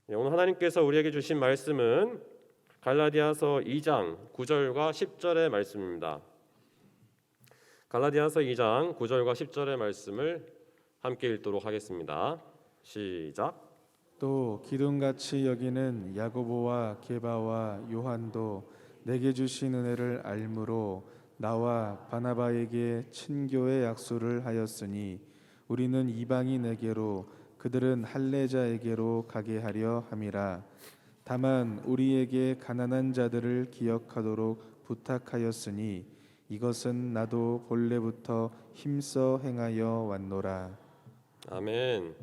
오늘 하나님께서 우리에게 주신 말씀은 갈라디아서 2장 9절과 10절의 말씀입니다. 갈라디아서 2장 9절과 10절의 말씀을 함께 읽도록 하겠습니다. 시작. 또 기둥같이 여기는 야고보와 게바와 요한도 내게 주신 은혜를 알므로 나와 바나바에게 친교의 약속을 하였으니 우리는 이방인에게로 그들은 할례자에게로 가게 하려 함이라. 다만 우리에게 가난한 자들을 기억하도록 부탁하였으니 이것은 나도 본래부터 힘써 행하여 왔노라. 아멘.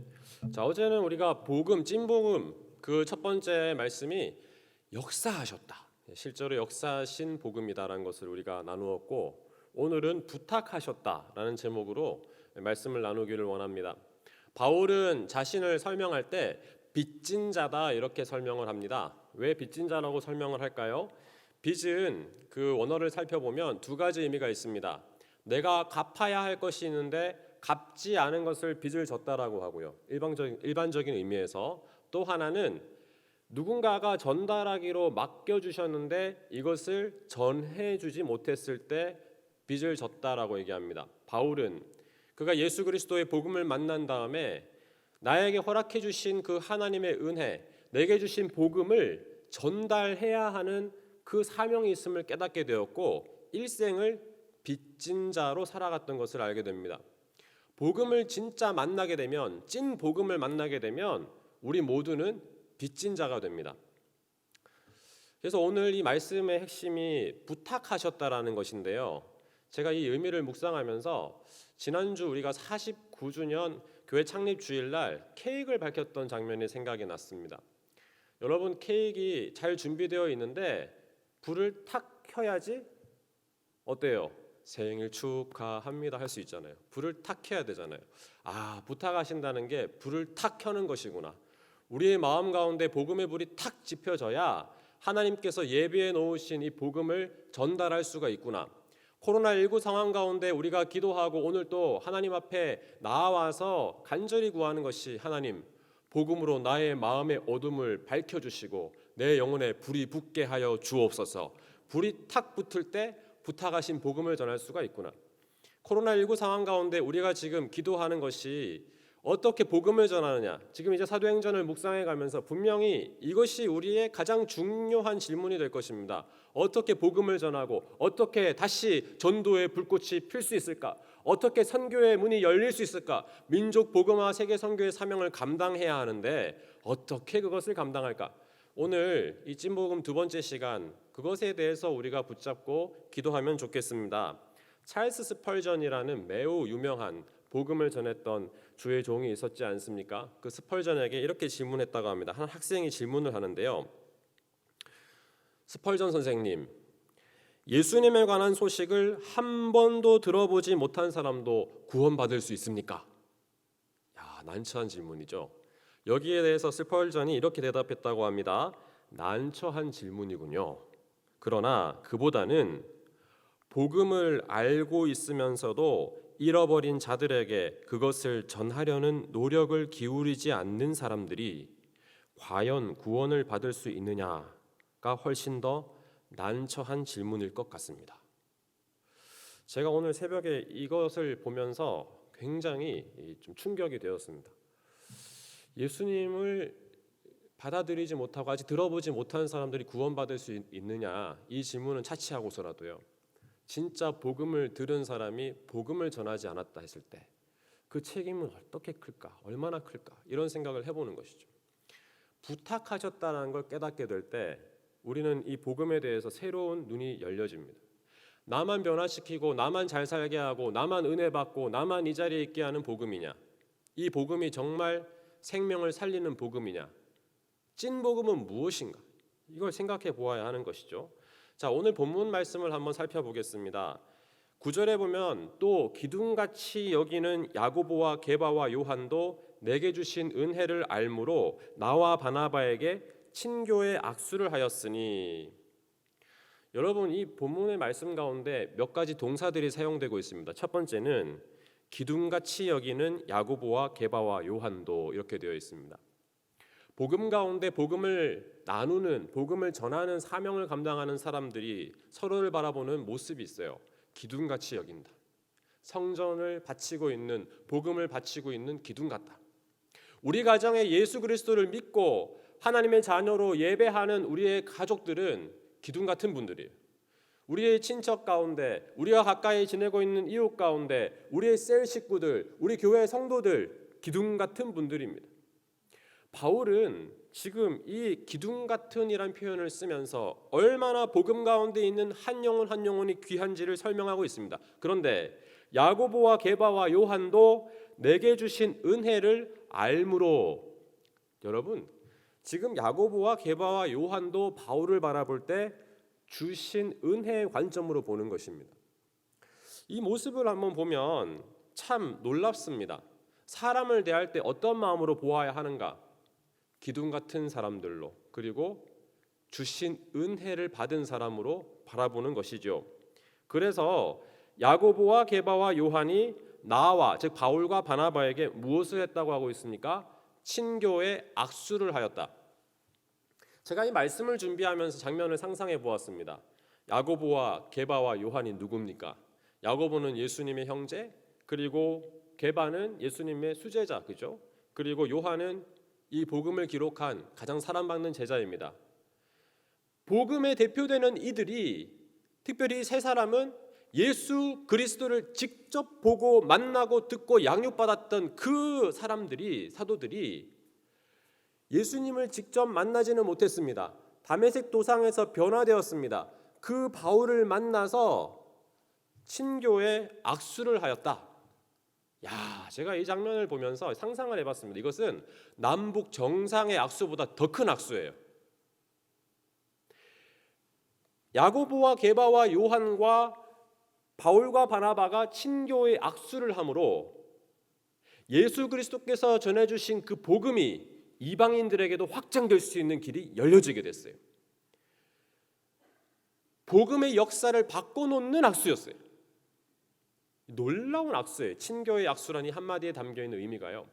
자, 어제는 우리가 복음, 찐복음 그 첫 번째 말씀이 역사하셨다. 실제로 역사하신 복음이다라는 것을 우리가 나누었고, 오늘은 부탁하셨다라는 제목으로 말씀을 나누기를 원합니다. 바울은 자신을 설명할 때 빚진 자다 이렇게 설명을 합니다. 왜 빚진 자라고 설명을 할까요? 빚은 그 원어를 살펴보면 두 가지 의미가 있습니다. 내가 갚아야 할 것이 있는데 갚지 않은 것을 빚을 졌다라고 하고요. 일반적인 의미에서 또 하나는 누군가가 전달하기로 맡겨주셨는데 이것을 전해주지 못했을 때 빚을 졌다라고 얘기합니다. 바울은 그가 예수 그리스도의 복음을 만난 다음에 나에게 허락해 주신 그 하나님의 은혜, 내게 주신 복음을 전달해야 하는 그 사명이 있음을 깨닫게 되었고 일생을 빚진 자로 살아갔던 것을 알게 됩니다. 복음을 진짜 만나게 되면, 찐 복음을 만나게 되면 우리 모두는 빚진 자가 됩니다. 그래서 오늘 이 말씀의 핵심이 부탁하셨다라는 것인데요. 제가 이 의미를 묵상하면서 지난주 우리가 49주년 교회 창립 주일날 케이크를 밝혔던 장면이 생각이 났습니다. 여러분, 케이크 잘 준비되어 있는데 불을 탁 켜야지 어때요? 생일 축하합니다 할 수 있잖아요. 불을 탁 켜야 되잖아요. 부탁하신다는 게 불을 탁 켜는 것이구나. 우리의 마음 가운데 복음의 불이 탁 지펴져야 하나님께서 예비해 놓으신 이 복음을 전달할 수가 있구나. 코로나19 상황 가운데 우리가 기도하고 오늘 또 하나님 앞에 나와서 간절히 구하는 것이 하나님, 복음으로 나의 마음의 어둠을 밝혀주시고 내 영혼에 불이 붙게 하여 주옵소서. 불이 탁 붙을 때 부탁하신 복음을 전할 수가 있구나. 코로나19 상황 가운데 우리가 지금 기도하는 것이 어떻게 복음을 전하느냐. 지금 이제 사도행전을 묵상해 가면서 분명히 이것이 우리의 가장 중요한 질문이 될 것입니다. 어떻게 복음을 전하고 어떻게 다시 전도의 불꽃이 필 수 있을까? 어떻게 선교의 문이 열릴 수 있을까? 민족 복음화 세계 선교의 사명을 감당해야 하는데 어떻게 그것을 감당할까? 오늘 이 찐복음 두 번째 시간 그것에 대해서 우리가 붙잡고 기도하면 좋겠습니다. 찰스 스펄전이라는 매우 유명한 복음을 전했던 주의 종이 있었지 않습니까? 그 스펄전에게 이렇게 질문했다고 합니다. 한 학생이 질문을 하는데요. 스펄전 선생님, 예수님에 관한 소식을 한 번도 들어보지 못한 사람도 구원받을 수 있습니까? 난처한 질문이죠. 여기에 대해서 스펄전이 이렇게 대답했다고 합니다. 난처한 질문이군요. 그러나 그보다는 복음을 알고 있으면서도 잃어버린 자들에게 그것을 전하려는 노력을 기울이지 않는 사람들이 과연 구원을 받을 수 있느냐가 훨씬 더 난처한 질문일 것 같습니다. 제가 오늘 새벽에 이것을 보면서 굉장히 좀 충격이 되었습니다. 예수님을 받아들이지 못하고 아직 들어보지 못한 사람들이 구원받을 수 있느냐, 이 질문은 차치하고서라도요, 진짜 복음을 들은 사람이 복음을 전하지 않았다 했을 때 그 책임은 어떻게 클까? 얼마나 클까? 이런 생각을 해보는 것이죠. 부탁하셨다는 걸 깨닫게 될 때 우리는 이 복음에 대해서 새로운 눈이 열려집니다. 나만 변화시키고 나만 잘 살게 하고 나만 은혜 받고 나만 이 자리에 있게 하는 복음이냐? 이 복음이 정말 생명을 살리는 복음이냐? 찐 복음은 무엇인가? 이걸 생각해 보아야 하는 것이죠. 자, 오늘 본문 말씀을 한번 살펴보겠습니다. 9절에 보면 또 기둥같이 여기는 야고보와 게바와 요한도 내게 주신 은혜를 알므로 나와 바나바에게 친교의 악수를 하였으니. 여러분, 이 본문의 말씀 가운데 몇 가지 동사들이 사용되고 있습니다. 첫 번째는 기둥같이 여기는 야고보와 게바와 요한도 이렇게 되어 있습니다. 복음 가운데 복음을 나누는, 복음을 전하는 사명을 감당하는 사람들이 서로를 바라보는 모습이 있어요. 기둥같이 여긴다. 성전을 바치고 있는, 복음을 바치고 있는 기둥 같다. 우리 가정에 예수 그리스도를 믿고 하나님의 자녀로 예배하는 우리의 가족들은 기둥 같은 분들이에요. 우리의 친척 가운데, 우리와 가까이 지내고 있는 이웃 가운데, 우리의 셀 식구들, 우리 교회 성도들, 기둥 같은 분들입니다. 바울은 지금 이 기둥 같은이란 표현을 쓰면서 얼마나 복음 가운데 있는 한 영혼 한 영혼이 귀한지를 설명하고 있습니다. 그런데 야고보와 게바와 요한도 내게 주신 은혜를 알므로, 여러분 지금 야고보와 게바와 요한도 바울을 바라볼 때 주신 은혜의 관점으로 보는 것입니다. 이 모습을 한번 보면 참 놀랍습니다. 사람을 대할 때 어떤 마음으로 보아야 하는가? 기둥 같은 사람들로, 그리고 주신 은혜를 받은 사람으로 바라보는 것이죠. 그래서 야고보와 게바와 요한이 나와, 즉 바울과 바나바에게 무엇을 했다고 하고 있습니까? 친교의 악수를 하였다. 제가 이 말씀을 준비하면서 장면을 상상해 보았습니다. 야고보와 게바와 요한이 누굽니까? 야고보는 예수님의 형제, 그리고 게바는 예수님의 수제자, 그죠? 그리고 요한은 이 복음을 기록한 가장 사랑받는 제자입니다. 복음에 대표되는 이들이, 특별히 세 사람은 예수 그리스도를 직접 보고 만나고 듣고 양육받았던 그 사람들이, 사도들이 예수님을 직접 만나지는 못했습니다. 다메섹 도상에서 변화되었습니다. 그 바울을 만나서 친교의 악수를 하였다. 야, 제가 이 장면을 보면서 상상을 해봤습니다. 이것은 남북 정상의 악수보다 더 큰 악수예요. 야고보와 게바와 요한과 바울과 바나바가 친교의 악수를 함으로 예수 그리스도께서 전해주신 그 복음이 이방인들에게도 확장될 수 있는 길이 열려지게 됐어요. 복음의 역사를 바꿔놓는 악수였어요. 놀라운 악수예요. 친교의 악수라니 한마디에 담겨있는 의미가요.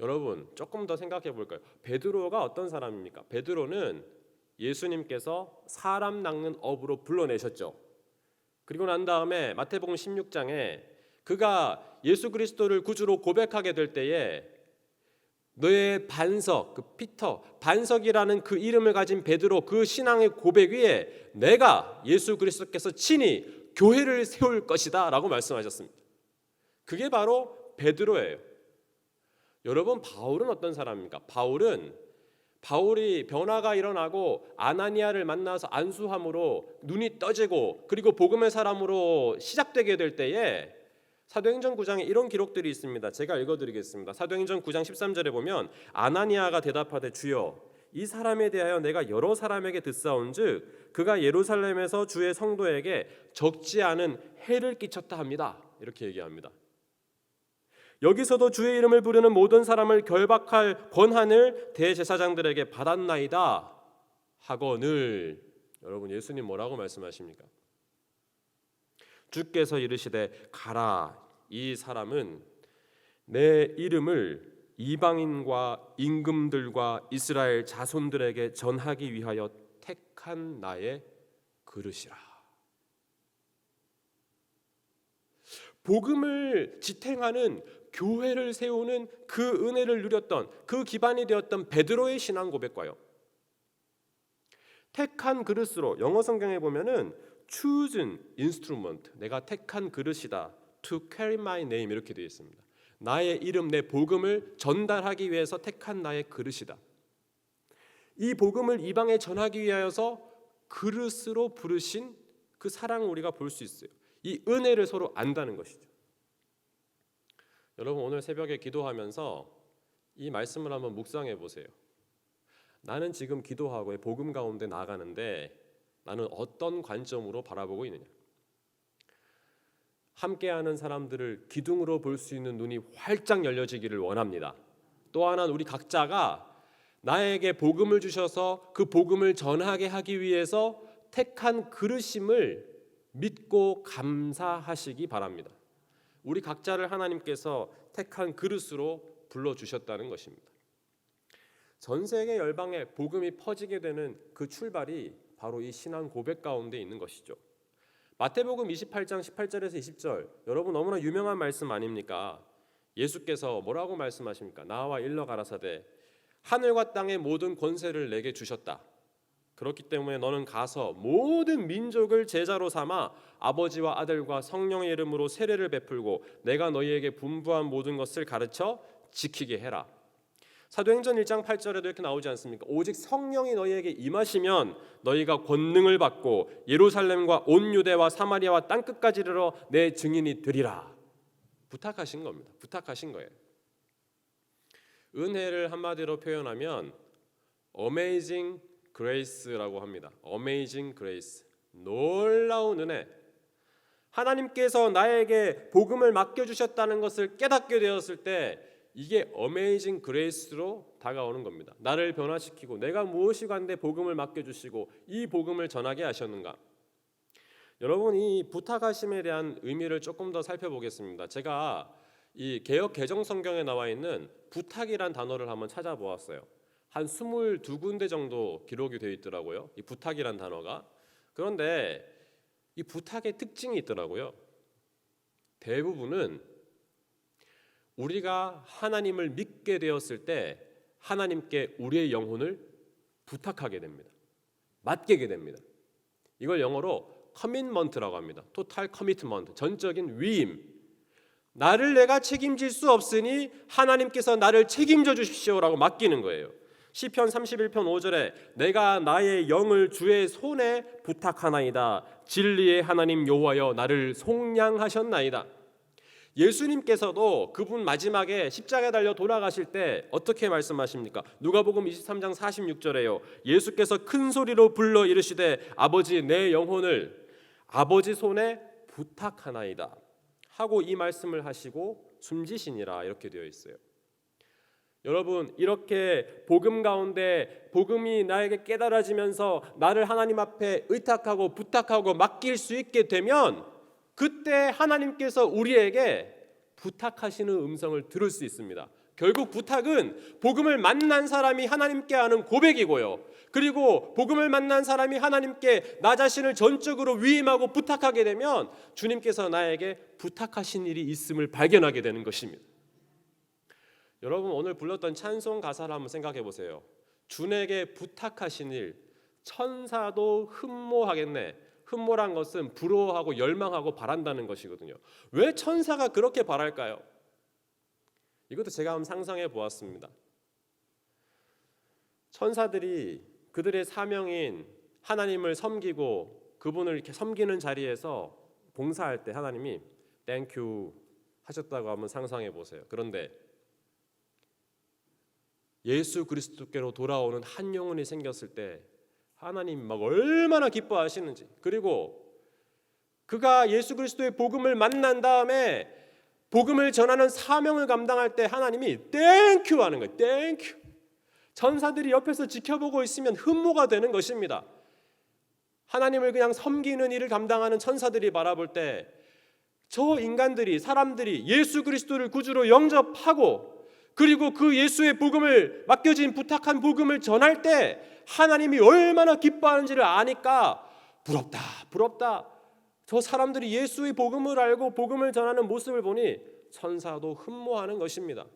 여러분 조금 더 생각해 볼까요? 베드로가 어떤 사람입니까? 베드로는 예수님께서 사람 낚는 업으로 불러내셨죠. 그리고 난 다음에 마태복음 16장에 그가 예수 그리스도를 구주로 고백하게 될 때에 너의 반석, 그 피터, 반석이라는 그 이름을 가진 베드로, 그 신앙의 고백 위에 내가 예수 그리스도께서 친히 교회를 세울 것이다 라고 말씀하셨습니다. 그게 바로 베드로예요. 여러분 바울은 어떤 사람입니까? 바울이 변화가 일어나고 아나니아를 만나서 안수함으로 눈이 떠지고 그리고 복음의 사람으로 시작되게 될 때에 사도행전 9장에 이런 기록들이 있습니다. 제가 읽어드리겠습니다. 사도행전 9장 13절에 보면 아나니아가 대답하되 주여 이 사람에 대하여 내가 여러 사람에게 듣사온즉 그가 예루살렘에서 주의 성도에게 적지 않은 해를 끼쳤다 합니다. 이렇게 얘기합니다. 여기서도 주의 이름을 부르는 모든 사람을 결박할 권한을 대제사장들에게 받았나이다 하거늘, 여러분 예수님 뭐라고 말씀하십니까? 주께서 이르시되 가라, 이 사람은 내 이름을 이방인과 임금들과 이스라엘 자손들에게 전하기 위하여 택한 나의 그릇이라. 복음을 지탱하는, 교회를 세우는 그 은혜를 누렸던, 그 기반이 되었던 베드로의 신앙 고백과요, 택한 그릇으로, 영어 성경에 보면은 chosen instrument, 내가 택한 그릇이다, to carry my name 이렇게 되어 있습니다. 나의 이름, 내 복음을 전달하기 위해서 택한 나의 그릇이다. 이 복음을 이방에 전하기 위하여서 그릇으로 부르신 그 사랑을 우리가 볼 수 있어요. 이 은혜를 서로 안다는 것이죠. 여러분 오늘 새벽에 기도하면서 이 말씀을 한번 묵상해 보세요. 나는 지금 기도하고 복음 가운데 나아가는데 나는 어떤 관점으로 바라보고 있느냐? 함께하는 사람들을 기둥으로 볼 수 있는 눈이 활짝 열려지기를 원합니다. 또 하나는 우리 각자가 나에게 복음을 주셔서 그 복음을 전하게 하기 위해서 택한 그릇임을 믿고 감사하시기 바랍니다. 우리 각자를 하나님께서 택한 그릇으로 불러주셨다는 것입니다. 전 세계 열방에 복음이 퍼지게 되는 그 출발이 바로 이 신앙 고백 가운데 있는 것이죠. 마태복음 28장 18절에서 20절, 여러분 너무나 유명한 말씀 아닙니까? 예수께서 뭐라고 말씀하십니까? 나와 일러 가라사대 하늘과 땅의 모든 권세를 내게 주셨다. 그렇기 때문에 너는 가서 모든 민족을 제자로 삼아 아버지와 아들과 성령의 이름으로 세례를 베풀고 내가 너희에게 분부한 모든 것을 가르쳐 지키게 해라. 사도행전 1장 8절에도 이렇게 나오지 않습니까? 오직 성령이 너희에게 임하시면 너희가 권능을 받고 예루살렘과 온 유대와 사마리아와 땅끝까지 이르러 내 증인이 되리라. 부탁하신 겁니다. 부탁하신 거예요. 은혜를 한마디로 표현하면 Amazing Grace라고 합니다. Amazing Grace, 놀라운 은혜. 하나님께서 나에게 복음을 맡겨주셨다는 것을 깨닫게 되었을 때 이게 Amazing Grace로 다가오는 겁니다. 나를 변화시키고 내가 무엇이 간데 복음을 맡겨주시고 이 복음을 전하게 하셨는가. 여러분, 이 부탁하심에 대한 의미를 조금 더 살펴보겠습니다. 제가 이 개역 개정 성경에 나와 있는 부탁이란 단어를 한번 찾아보았어요. 한 22군데 정도 기록이 되어 있더라고요. 이 부탁이란 단어가. 그런데 이 부탁의 특징이 있더라고요. 대부분은 우리가 하나님을 믿게 되었을 때 하나님께 우리의 영혼을 부탁하게 됩니다. 맡기게 됩니다. 이걸 영어로 커밋먼트라고 합니다. 토탈 커미트먼트, 전적인 위임. 나를 내가 책임질 수 없으니 하나님께서 나를 책임져 주십시오라고 맡기는 거예요. 시편 31편 5절에 내가 나의 영을 주의 손에 부탁하나이다. 진리의 하나님 여호와여 나를 속량하셨나이다. 예수님께서도 그분 마지막에 십자가에 달려 돌아가실 때 어떻게 말씀하십니까? 누가복음 23장 46절에요. 예수께서 큰 소리로 불러 이르시되 아버지 내 영혼을 아버지 손에 부탁하나이다 하고 이 말씀을 하시고 숨지시니라 이렇게 되어 있어요. 여러분, 이렇게 복음 가운데 복음이 나에게 깨달아지면서 나를 하나님 앞에 의탁하고 부탁하고 맡길 수 있게 되면 그때 하나님께서 우리에게 부탁하시는 음성을 들을 수 있습니다. 결국 부탁은 복음을 만난 사람이 하나님께 하는 고백이고요. 그리고 복음을 만난 사람이 하나님께 나 자신을 전적으로 위임하고 부탁하게 되면 주님께서 나에게 부탁하신 일이 있음을 발견하게 되는 것입니다. 여러분, 오늘 불렀던 찬송 가사를 한번 생각해 보세요. 주에게 부탁하신 일, 천사도 흠모하겠네. 흠모란 것은 부러워하고 열망하고 바란다는 것이거든요. 왜 천사가 그렇게 바랄까요? 이것도 제가 한번 상상해 보았습니다. 천사들이 그들의 사명인 하나님을 섬기고 그분을 이렇게 섬기는 자리에서 봉사할 때 하나님이 땡큐 하셨다고 한번 상상해 보세요. 그런데 예수 그리스도께로 돌아오는 한 영혼이 생겼을 때 하나님 막 얼마나 기뻐하시는지, 그리고 그가 예수 그리스도의 복음을 만난 다음에 복음을 전하는 사명을 감당할 때 하나님이 땡큐 하는 거예요. 땡큐. 천사들이 옆에서 지켜보고 있으면 흠모가 되는 것입니다. 하나님을 그냥 섬기는 일을 감당하는 천사들이 바라볼 때 저 인간들이, 사람들이 예수 그리스도를 구주로 영접하고 그리고 그 예수의 복음을 맡겨진 부탁한 복음을 전할 때 하나님이 얼마나 기뻐하는지를 아니까 부럽다, 부럽다. 저 사람들이 예수의 복음을 알고 복음을 전하는 모습을 보니 천사도 흠모하는 것입니다.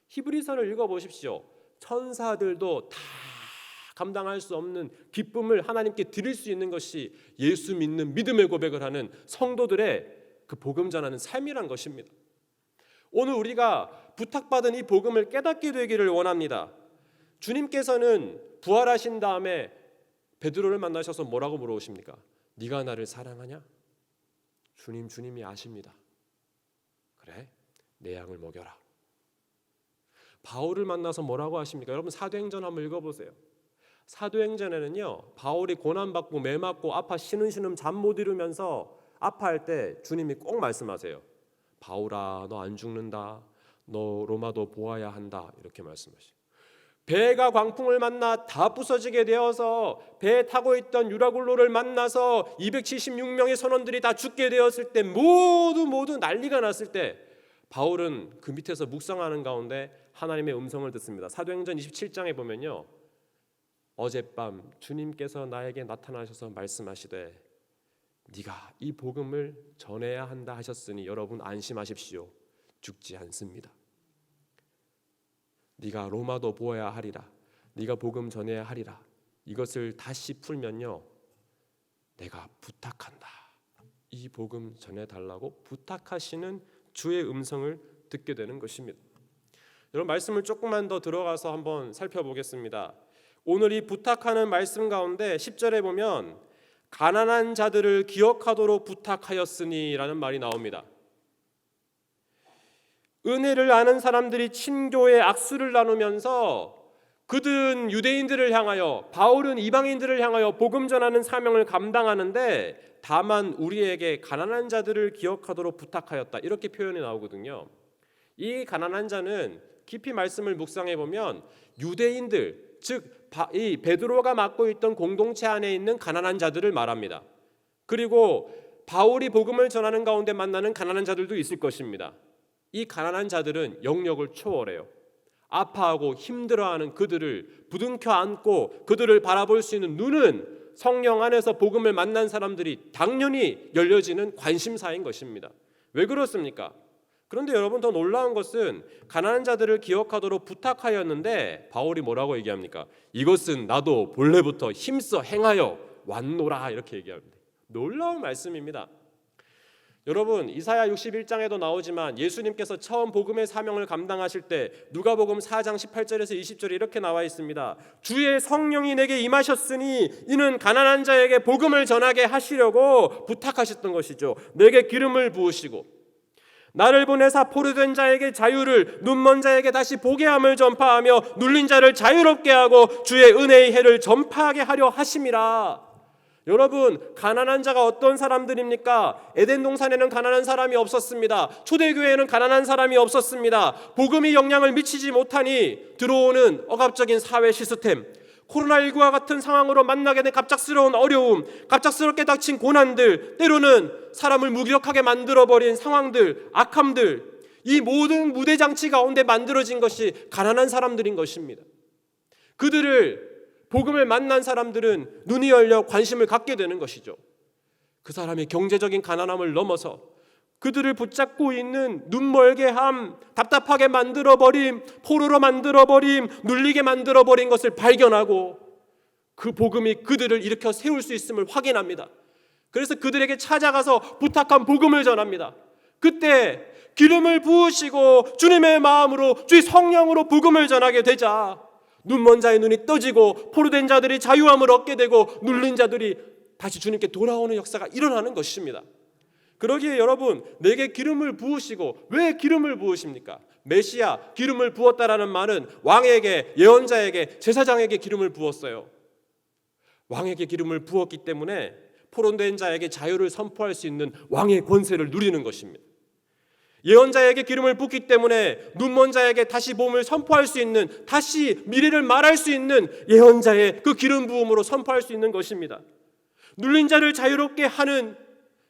히브리서를 읽어보십시오. 천사들도 다 감당할 수 없는 기쁨을 하나님께 드릴 수 있는 것이 예수 믿는 믿음의 고백을 하는 성도들의 그 복음 전하는 삶이란 것입니다. 오늘 우리가 부탁받은 이 복음을 깨닫게 되기를 원합니다. 주님께서는 부활하신 다음에 베드로를 만나셔서 뭐라고 물어보십니까? 네가 나를 사랑하냐? 주님이 아십니다. 그래, 내 양을 먹여라. 바울을 만나서 뭐라고 하십니까? 여러분 사도행전 한번 읽어보세요. 사도행전에는요, 바울이 고난받고 매맞고 아파 신음신음 잠 못 이루면서 아파할 때 주님이 꼭 말씀하세요. 바울아, 너 안 죽는다. 너 로마도 보아야 한다. 이렇게 말씀하시고, 배가 광풍을 만나 다 부서지게 되어서 배에 타고 있던 유라굴로를 만나서 276명의 선원들이 다 죽게 되었을 때 모두 난리가 났을 때 바울은 그 밑에서 묵상하는 가운데 하나님의 음성을 듣습니다. 사도행전 27장에 보면요, 어젯밤 주님께서 나에게 나타나셔서 말씀하시되 네가 이 복음을 전해야 한다 하셨으니 여러분 안심하십시오. 죽지 않습니다. 네가 로마도 보아야 하리라. 네가 복음 전해야 하리라. 이것을 다시 풀면요, 내가 부탁한다. 이 복음 전해달라고 부탁하시는 주의 음성을 듣게 되는 것입니다. 여러분, 말씀을 조금만 더 들어가서 한번 살펴보겠습니다. 오늘 이 부탁하는 말씀 가운데 10절에 보면 가난한 자들을 기억하도록 부탁하였으니 라는 말이 나옵니다. 은혜를 아는 사람들이 친교의 악수를 나누면서 그들은 유대인들을 향하여, 바울은 이방인들을 향하여 복음 전하는 사명을 감당하는데 다만 우리에게 가난한 자들을 기억하도록 부탁하였다, 이렇게 표현이 나오거든요. 이 가난한 자는 깊이 말씀을 묵상해 보면 유대인들, 즉 이 베드로가 맡고 있던 공동체 안에 있는 가난한 자들을 말합니다. 그리고 바울이 복음을 전하는 가운데 만나는 가난한 자들도 있을 것입니다. 이 가난한 자들은 영역을 초월해요. 아파하고 힘들어하는 그들을 부둥켜 안고 그들을 바라볼 수 있는 눈은 성령 안에서 복음을 만난 사람들이 당연히 열려지는 관심사인 것입니다. 왜 그렇습니까? 그런데 여러분, 더 놀라운 것은 가난한 자들을 기억하도록 부탁하였는데 바울이 뭐라고 얘기합니까? 이것은 나도 본래부터 힘써 행하여 왔노라, 이렇게 얘기합니다. 놀라운 말씀입니다. 여러분, 이사야 61장에도 나오지만 예수님께서 처음 복음의 사명을 감당하실 때 누가복음 4장 18절에서 20절에 이렇게 나와 있습니다. 주의 성령이 내게 임하셨으니 이는 가난한 자에게 복음을 전하게 하시려고 부탁하셨던 것이죠. 내게 기름을 부으시고 나를 보내사 포로된 자에게 자유를, 눈먼 자에게 다시 보게 함을 전파하며 눌린 자를 자유롭게 하고 주의 은혜의 해를 전파하게 하려 하심이라. 여러분, 가난한 자가 어떤 사람들입니까? 에덴 동산에는 가난한 사람이 없었습니다. 초대교회에는 가난한 사람이 없었습니다. 복음이 영향을 미치지 못하니 들어오는 억압적인 사회 시스템, 코로나19와 같은 상황으로 만나게 된 갑작스러운 어려움, 갑작스럽게 닥친 고난들, 때로는 사람을 무기력하게 만들어버린 상황들, 악함들, 이 모든 무대장치 가운데 만들어진 것이 가난한 사람들인 것입니다. 그들을, 복음을 만난 사람들은 눈이 열려 관심을 갖게 되는 것이죠. 그 사람의 경제적인 가난함을 넘어서 그들을 붙잡고 있는 눈멀게 함, 답답하게 만들어버림, 포로로 만들어버림, 눌리게 만들어버린 것을 발견하고 그 복음이 그들을 일으켜 세울 수 있음을 확인합니다. 그래서 그들에게 찾아가서 부탁한 복음을 전합니다. 그때 기름을 부으시고 주님의 마음으로, 주의 성령으로 복음을 전하게 되자 눈먼 자의 눈이 떠지고 포로된 자들이 자유함을 얻게 되고 눌린 자들이 다시 주님께 돌아오는 역사가 일어나는 것입니다. 그러기에 여러분, 내게 기름을 부으시고, 왜 기름을 부으십니까? 메시아, 기름을 부었다라는 말은 왕에게, 예언자에게, 제사장에게 기름을 부었어요. 왕에게 기름을 부었기 때문에 포로된 자에게 자유를 선포할 수 있는 왕의 권세를 누리는 것입니다. 예언자에게 기름을 붓기 때문에 눈먼 자에게 다시 몸을 선포할 수 있는, 다시 미래를 말할 수 있는 예언자의 그 기름 부음으로 선포할 수 있는 것입니다. 눌린 자를 자유롭게 하는,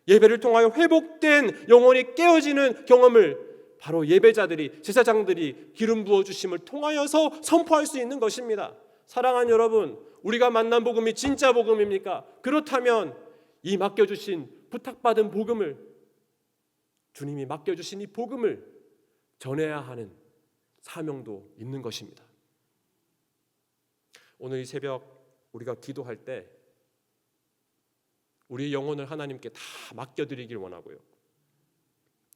예배를 통하여 회복된, 영혼이 깨어지는 경험을 바로 예배자들이, 제사장들이 기름 부어주심을 통하여서 선포할 수 있는 것입니다. 사랑하는 여러분, 우리가 만난 복음이 진짜 복음입니까? 그렇다면 이 맡겨주신, 부탁받은 복음을, 주님이 맡겨주신 이 복음을 전해야 하는 사명도 있는 것입니다. 오늘 이 새벽 우리가 기도할 때 우리 영혼을 하나님께 다 맡겨드리길 원하고요.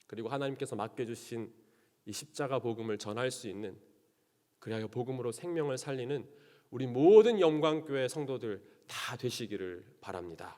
그리고 하나님께서 맡겨주신 이 십자가 복음을 전할 수 있는, 그리하여 복음으로 생명을 살리는 우리 모든 영광교회 성도들 다 되시기를 바랍니다.